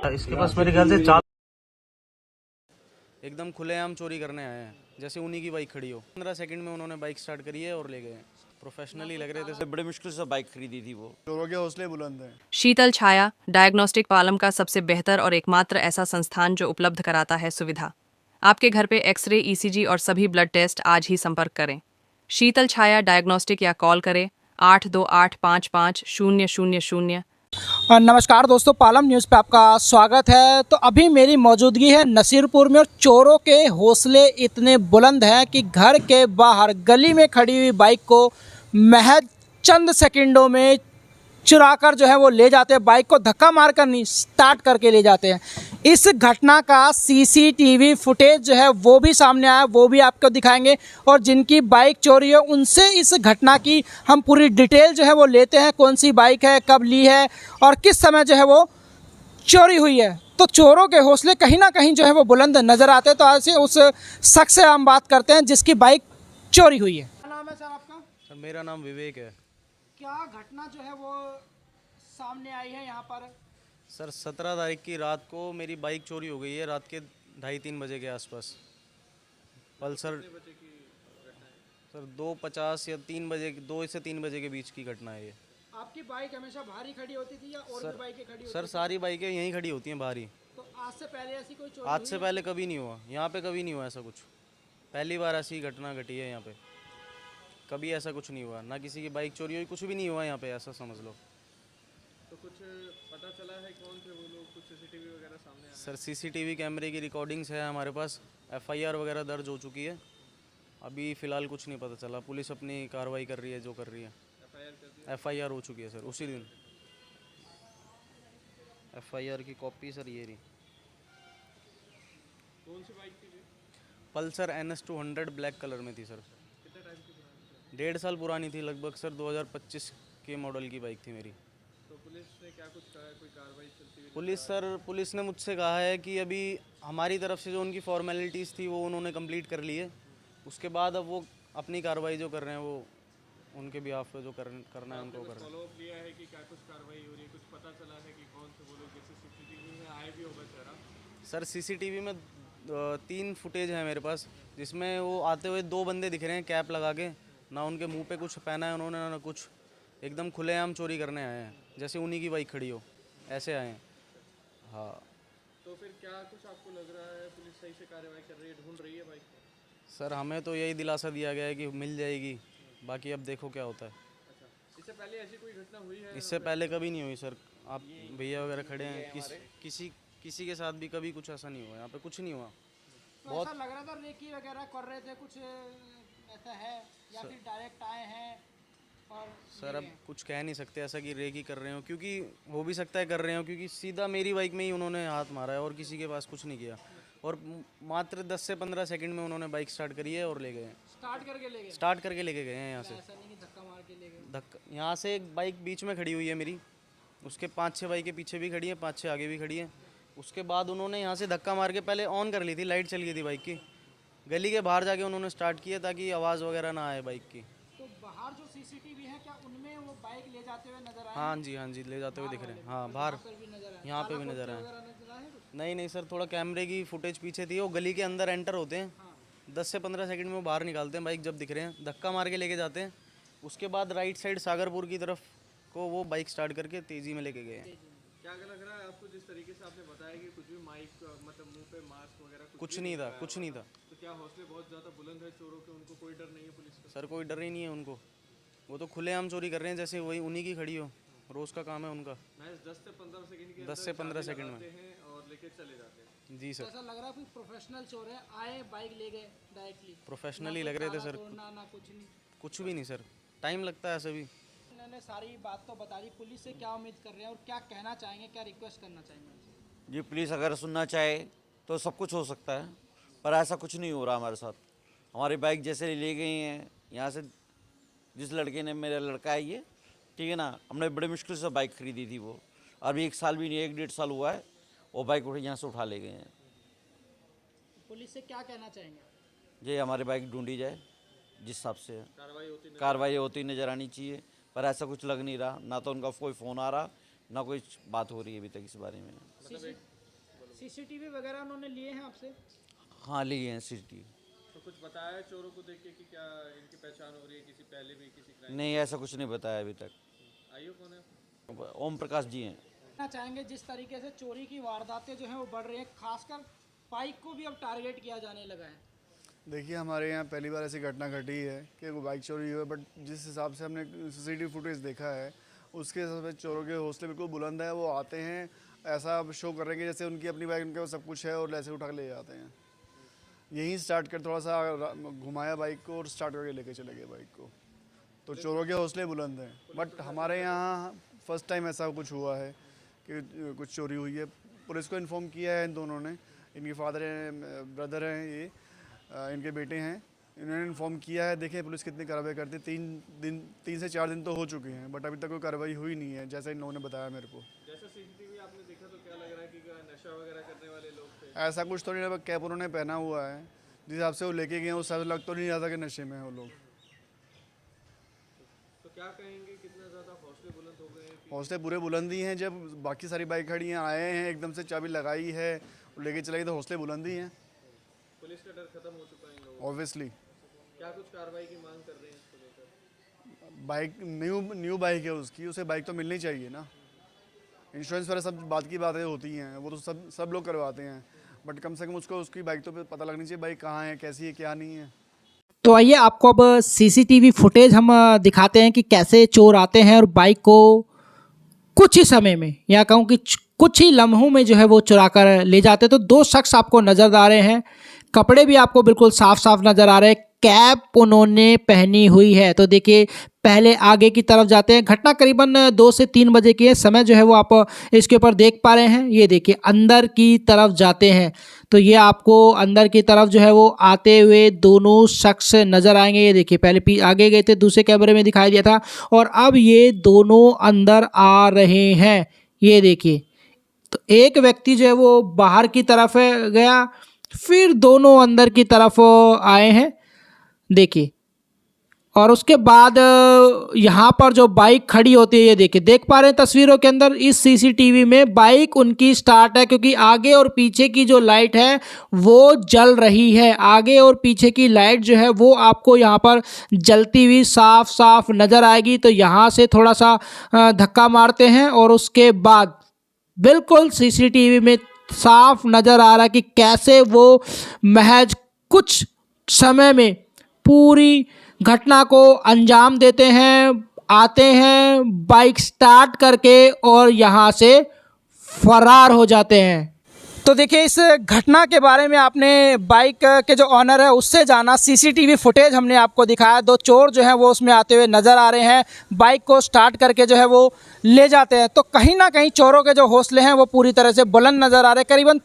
इसके पास मेरे ख्याल से 4 एकदम खुलेआम चोरी करने आए हैं, जैसे उन्हीं की बाइक खड़ी हो। 15 सेकंड में उन्होंने बाइक स्टार्ट करी है और ले गए। प्रोफेशनली लग रहे थे। बड़े मुश्किल से बाइक खरीदी थी वो। चोरों के हौसले बुलंद हैं। शीतल छाया डायग्नोस्टिक पालम का सबसे बेहतर और एकमात्र ऐसा संस्थान जो उपलब्ध कराता है सुविधा। आपके घर पे एक्सरे, ईसीजी और सभी ब्लड टेस्ट आज ही संपर्क करें। शीतल छाया डायग्नोस्टिक या कॉल करें 82855000। नमस्कार दोस्तों, पालम न्यूज़ पे आपका स्वागत है। तो अभी मेरी मौजूदगी है नसीरपुर में और चोरों के हौसले इतने बुलंद हैं कि घर के बाहर गली में खड़ी हुई बाइक को महज चंद सेकंडों में चुराकर जो है वो ले जाते हैं। बाइक को धक्का मारकर नहीं, स्टार्ट करके ले जाते हैं। इस घटना का सीसीटीवी फुटेज जो है वो भी सामने आया, वो भी आपको दिखाएंगे। और जिनकी बाइक चोरी है उनसे इस घटना की हम पूरी डिटेल जो है वो लेते हैं। कौन सी बाइक है, कब ली है और किस समय जो है वो चोरी हुई है। तो चोरों के हौसले कहीं ना कहीं जो है वो बुलंद नज़र आते हैं। तो आज से उस शख्स से हम बात करते हैं जिसकी बाइक चोरी हुई है। क्या नाम है सर आपका? सर मेरा नाम विवेक है। क्या घटना जो है वो सामने आई है यहाँ पर? सर 17 तारीख की रात को मेरी बाइक चोरी हो गई है, रात के 2:30-3 बजे के आसपास। पल्सर सर 2:50 या 3 बजे, 2 से 3 बजे के बीच की घटना है ये। आपकी बाइक हमेशा भारी खड़ी होती थी या और भी बाइकें खड़ी होती सर सारी बाइकें यहीं खड़ी होती हैं बाहरी। तो आज से पहले ऐसी कोई चोरी आज से पहले कभी नहीं हुआ, यहाँ पे कभी नहीं हुआ ऐसा कुछ। पहली बार ऐसी घटना घटी है यहाँ पे। कभी ऐसा कुछ नहीं हुआ, ना किसी की बाइक चोरी हुई, कुछ भी नहीं हुआ यहाँ पे, ऐसा समझ लो। तो कुछ पता चला है कौन थे वो लोग? कुछ सीसीटीवी वगैरह सामने आया? सर सीसीटीवी कैमरे की रिकॉर्डिंग्स है हमारे पास। एफआईआर वगैरह दर्ज हो चुकी है। अभी फ़िलहाल कुछ नहीं पता चला। पुलिस अपनी कार्रवाई कर रही है जो कर रही है। एफआईआर हो चुकी है सर उसी दिन। एफआईआर की कॉपी सर ये रही। कौन सी बाइक थी? पल्सर NS 200 ब्लैक कलर में थी सर। 1.5 साल पुरानी थी लगभग सर। 2025 के मॉडल की बाइक थी मेरी। तो पुलिस ने क्या कुछ कहा है? कोई कार्रवाई चलती हुई? पुलिस ने मुझसे कहा है कि अभी हमारी तरफ से जो उनकी फॉर्मेलिटीज़ थी वो उन्होंने कंप्लीट कर ली है। उसके बाद अब वो अपनी कार्रवाई जो कर रहे हैं वो उनके बिहाफ पे जो करना है उनको कर रहे हैं। फॉलोअप लिया है कि क्या कुछ कार्रवाई हो रही है? कुछ पता चला है कि कौन से वो लोग जैसे सीसीटीवी में आए भी होगा चेहरा? सर सीसीटीवी में 3 फुटेज है मेरे पास, जिसमें वो आते हुए 2 बंदे दिख रहे हैं कैप लगा के। ना उनके मुंह पे कुछ पहना है उन्होंने, ना कुछ। एकदम खुलेआम चोरी करने आए हैं, जैसे उन्हीं की बाइक खड़ी हो, ऐसे आए हैं। हाँ। तो फिर क्या कुछ आपको लग रहा है पुलिस सही से कार्रवाई कर रही है, ढूंढ रही है बाइक? सर हमें तो यही दिलासा दिया गया है कि मिल जाएगी, बाकी अब देखो क्या होता है। अच्छा, इससे पहले ऐसी कोई घटना हुई है? इससे पहले कभी नहीं हुई सर। आप भैया वगैरह खड़े हैं, किसी के साथ भी कभी कुछ ऐसा नहीं हुआ। यहाँ पे कुछ नहीं हुआ। तो ऐसा लग रहा था रेकी वगैरह कर रहे थे, कुछ ऐसा है या फिर डायरेक्ट आए हैं? और सर अब कुछ कह नहीं सकते ऐसा कि रेकी कर रहे हो, क्योंकि हो भी सकता है कर रहे हो, क्योंकि सीधा मेरी बाइक में ही उन्होंने हाथ मारा है और किसी के पास कुछ नहीं किया। और मात्र 10 से 15 सेकंड में उन्होंने बाइक स्टार्ट करी है और ले गए हैं। स्टार्ट करके ले गए? स्टार्ट करके लेके गए हैं यहाँ से। ऐसा नहीं कि धक्का मार के ले गए? धक्का, यहाँ से एक बाइक बीच में खड़ी हुई है मेरी, उसके 5-6 बाइकें पीछे भी खड़ी हैं, 5-6 आगे भी खड़ी हैं। उसके बाद उन्होंने यहाँ से धक्का मार के पहले ऑन कर ली थी, लाइट चल गई थी बाइक की। गली के बाहर जाके उन्होंने स्टार्ट किया ताकि आवाज़ वगैरह ना आए बाइक की। तो बाहर जो सीसीटीवी है क्या उनमें वो बाइक ले जाते हुए नजर आए? हाँ जी ले जाते हुए दिख रहे हैं। हाँ बाहर यहाँ पे भी नज़र आए। नहीं सर, थोड़ा कैमरे की फुटेज पीछे थी। वो गली के अंदर एंटर होते हैं, 10 से 15 सेकंड में वो बाहर निकालते हैं बाइक। जब दिख रहे हैं धक्का मार के लेके जाते हैं। उसके बाद राइट साइड सागरपुर की तरफ को वो बाइक स्टार्ट करके तेज़ी में लेके गए हैं। क्या लग रहा है आपको, जिस तरीके से आपने बताया कि कुछ भी माइक मतलब मुंह पे मास्क वगैरह कुछ नहीं था, कुछ नहीं था। तो क्या हौसले बहुत ज़्यादा बुलंद है चोरों के? उनको कोई डर नहीं है पुलिस का? सर कोई डर ही नहीं है उनको। वो तो खुलेआम चोरी कर रहे हैं, जैसे वही उन्हीं की खड़ी हो। रोज़ का काम है उनका। महज 10 से 15 सेकंड के 10 से 15 सेकंड में हैं और लेके चले जाते हैं। जी सर। ऐसा लग रहा है कोई प्रोफेशनल चोर है, आए बाइक ले गए डायरेक्टली। प्रोफेशनली लग रहे थे सर। ना कुछ नहीं? कुछ भी नहीं सर, टाइम लगता है ऐसे भी। इन्होंने सारी बात तो बता दी। पुलिस से क्या उम्मीद कर रहे हैं और क्या कहना चाहेंगे, क्या रिक्वेस्ट करना चाहेंगे? जी, पुलिस अगर सुनना चाहे तो सब कुछ हो सकता है, पर ऐसा कुछ नहीं हो रहा हमारे साथ। हमारी बाइक जैसे ले गई हैं यहाँ से, जिस लड़के ने, मेरा लड़का है ये, ठीक है ना, हमने बड़े मुश्किल से बाइक खरीदी थी वो। अभी 1 साल भी नहीं, 1-1.5 साल हुआ है। वो बाइक यहाँ से उठा ले गए हैं। पुलिस से क्या कहना चाहेंगे? ये हमारी बाइक ढूंढी जाए, जिस हिसाब से कार्रवाई होती नज़र आनी चाहिए, पर ऐसा कुछ लग नहीं रहा। ना तो उनका कोई फ़ोन आ रहा, ना कोई बात हो रही है अभी तक इस बारे में। सीसीटीवी वगैरह उन्होंने लिए हैं आपसे? हाँ लिए हैं CCTV। तो कुछ बताया है चोरों को देख के कि क्या इनकी पहचान हो रही है किसी पहले भी किसी क्राइम? नहीं ऐसा कुछ नहीं बताया अभी तक। आईओ कौन है? ओम प्रकाश जी हैं। कहना चाहेंगे जिस तरीके से चोरी की वारदातें जो हैं वो बढ़ रही हैं, खासकर बाइक को भी अब टारगेट किया जाने लगा है। देखिए हमारे यहाँ पहली बार ऐसी घटना घटी है कि वो बाइक चोरी हुई है, बट जिस हिसाब से हमने सीसीटीवी फुटेज देखा है उसके हिसाब से चोरों के हौसले बिल्कुल बुलंद है। वो आते हैं ऐसा शो कर रहे हैं कि जैसे उनकी अपनी बाइक, उनके पास सब कुछ है और ऐसे उठा के ले जाते हैं। यहीं स्टार्ट कर थोड़ा सा घुमाया बाइक को और स्टार्ट करके लेके चले गए बाइक को। तो चोरों के हौसले बुलंद हैं, बट हमारे यहाँ फर्स्ट टाइम ऐसा कुछ हुआ है कि कुछ चोरी हुई है। पुलिस को इन्फॉर्म किया है इन दोनों ने, इनके फादर हैं, ब्रदर हैं, ये इनके बेटे हैं, इन्होंने इन्फॉर्म किया है। देखिए पुलिस कितनी कार्रवाई करती है। 3 से 4 दिन तो हो चुके हैं, बट अभी तक कोई कार्रवाई हुई नहीं है, जैसा इन लोगों ने बताया मेरे को। जैसा सीसीटीवी आपने देखा तो क्या लग रहा है कि नशा वगैरह करने वाले लोग थे? ऐसा कुछ तो नहीं है, कैप उन्होंने पहना हुआ है, जिस हिसाब से वो लेके गए उस हिसाब से लग तो नहीं आता कि नशे में हैं वो लोग। तो क्या कहेंगे कितना ज़्यादा हौसले बुलंद हो गए हैं कि हौसले पूरे बुलंदी हैं। जब बाकी सारी बाइक खड़ी हैं, आए हैं एकदम से चाबी लगाई है और लेके चले गए, तो हौसले बुलंदी हैं पुलिस का डर खत्म हो चुका है इन लोगों ऑब्वियसली। को? क्या कुछ कार्रवाई की मांग कर रहे हैं इसको लेकर? बाइक न्यू बाइक है उसकी, उसे बाइक तो मिलनी चाहिए ना। इंश्योरेंस वगैरह सब बात की बातें होती हैं, वो तो सब लोग करवाते हैं, बट कम से कम उसको उसकी बाइक तो पता लगनी चाहिए, बाइक कहाँ है, कैसी है, क्या नहीं है। तो आइए आपको अब सीसीटीवी फुटेज हम दिखाते हैं कि कैसे चोर आते हैं और बाइक को कुछ ही समय में, या कहूँ कि कुछ ही लम्हों में जो है वो चुरा कर ले जाते हैं। तो 2 शख्स आपको नज़र आ रहे हैं, कपड़े भी आपको बिल्कुल साफ साफ नज़र आ रहे हैं, कैप उन्होंने पहनी हुई है। तो देखिए पहले आगे की तरफ जाते हैं। घटना करीबन 2 से 3 बजे की है, समय जो है वो आप इसके ऊपर देख पा रहे हैं। ये देखिए अंदर की तरफ जाते हैं, तो ये आपको अंदर की तरफ जो है वो आते हुए दोनों शख्स नज़र आएंगे। ये देखिए पहले आगे गए थे, दूसरे कैमरे में दिखाई दिया था, और अब ये दोनों अंदर आ रहे हैं। ये देखिए तो एक व्यक्ति जो है वो बाहर की तरफ गया, फिर दोनों अंदर की तरफ आए हैं, देखिए। और उसके बाद यहाँ पर जो बाइक खड़ी होती है, ये देखिए देख पा रहे हैं तस्वीरों के अंदर, इस सीसीटीवी में बाइक उनकी स्टार्ट है, क्योंकि आगे और पीछे की जो लाइट है वो जल रही है। आगे और पीछे की लाइट जो है वो आपको यहाँ पर जलती हुई साफ साफ नज़र आएगी। तो यहाँ से थोड़ा सा धक्का मारते हैं और उसके बाद बिल्कुल सीसीटीवी में साफ नज़र आ रहा है कि कैसे वो महज कुछ समय में पूरी घटना को अंजाम देते हैं, आते हैं बाइक स्टार्ट करके और यहाँ से फरार हो जाते हैं। तो देखिए इस घटना के बारे में आपने बाइक के जो ऑनर है उससे जाना। सीसीटीवी फुटेज हमने आपको दिखाया, 2 चोर जो हैं वो उसमें आते हुए नज़र आ रहे हैं, बाइक को स्टार्ट करके जो है वो ले जाते हैं। तो कहीं ना कहीं चोरों के जो हौसले हैं वो पूरी तरह से बुलंद नज़र आ रहे हैं। करीबन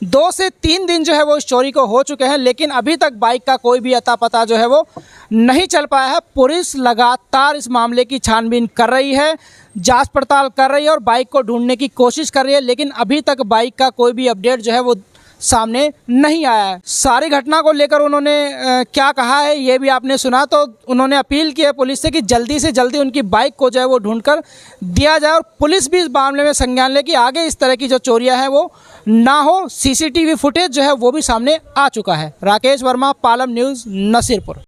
2 से 3 दिन जो है वो इस चोरी को हो चुके हैं, लेकिन अभी तक बाइक का कोई भी अता पता जो है वो नहीं चल पाया है। पुलिस लगातार इस मामले की छानबीन कर रही है, जांच पड़ताल कर रही है और बाइक को ढूंढने की कोशिश कर रही है, लेकिन अभी तक बाइक का कोई भी अपडेट जो है वो सामने नहीं आया है। सारी घटना को लेकर उन्होंने क्या कहा है ये भी आपने सुना। तो उन्होंने अपील की है पुलिस से कि जल्दी से जल्दी उनकी बाइक को जो है वो ढूंढकर दिया जाए और पुलिस भी इस मामले में संज्ञान ले कि आगे इस तरह की जो चोरियां हैं वो ना हो। सीसीटीवी फुटेज जो है वो भी सामने आ चुका है। राकेश वर्मा, पालम न्यूज़, नसीरपुर।